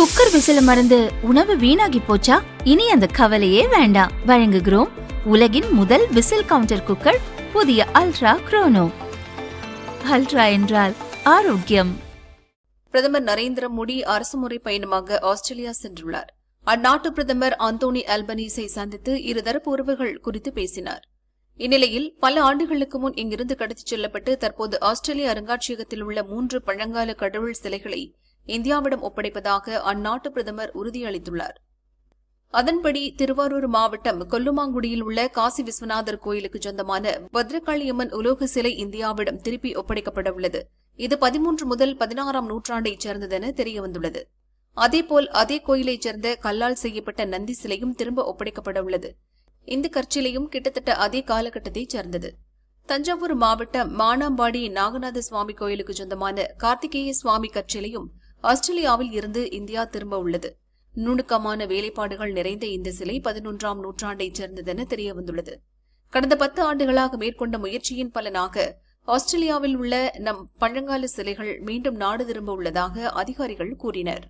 Cooker விசில மறந்து உணவு வீணாகி போச்சா? இனி அந்த கவலையே வேண்டாம். வழங்குகிறோம் உலகின் முதல் விசில் கவுண்டர் குக்கர், புதிய அல்ட்ரா குரோனோ. அல்ட்ரா என்றால் ஆரோக்கியம். பிரதமர் நரேந்திர மோடி அரசுமுறை பயணமாக ஆஸ்திரேலியா சென்றுள்ளார். அந்நாட்டு பிரதமர் அந்தோனி அல்பனீஸை சந்தித்து இருதரப்பு உறவுகள் குறித்து பேசினார். இந்நிலையில் பல ஆண்டுகளுக்கு முன் இங்கிருந்து கடத்திச் செல்லப்பட்டு தற்போது ஆஸ்திரேலிய அருங்காட்சியகத்தில் உள்ள 3 பழங்கால கடவுள் சிலைகளை இந்தியாவிடம் ஒப்படைப்பதாக அந்நாட்டு பிரதமர் உறுதியளித்துள்ளார். அதன்படி திருவாரூர் மாவட்டம் கொல்லுமாங்குடியில் உள்ள காசி விஸ்வநாதர் கோயிலுக்கு சொந்தமான பத்ரகாளியம்மன் உலோக சிலை இந்தியாவிடம் திருப்பி ஒப்படைக்கப்பட உள்ளது. இது 13 முதல் 16ஆம் நூற்றாண்டைச் சேர்ந்ததென தெரியவந்துள்ளது. அதேபோல் அதே கோயிலைச் சேர்ந்த கல்லால் செய்யப்பட்ட நந்தி சிலையும் திரும்ப ஒப்படைக்கப்பட உள்ளது. இந்த கற்சிலையும் கிட்டத்தட்ட அதே காலகட்டத்தைச் சேர்ந்தது. தஞ்சாவூர் மாவட்டம் மானாம்பாடி நாகநாத சுவாமி கோயிலுக்கு சொந்தமான கார்த்திகேய சுவாமி கற்சிலையும் ஆஸ்திரேலியாவில் இருந்து இந்தியா திரும்ப உள்ளது. நுணுக்கமான வேலைப்பாடுகள் நிறைந்த இந்த சிலை 11ஆம் நூற்றாண்டைச் சேர்ந்ததென தெரியவந்துள்ளது. கடந்த 10 ஆண்டுகளாக மேற்கொண்ட முயற்சியின் பலனாக ஆஸ்திரேலியாவில் உள்ள நம் பழங்கால சிலைகள் மீண்டும் நாடு திரும்ப உள்ளதாக அதிகாரிகள் கூறினர்.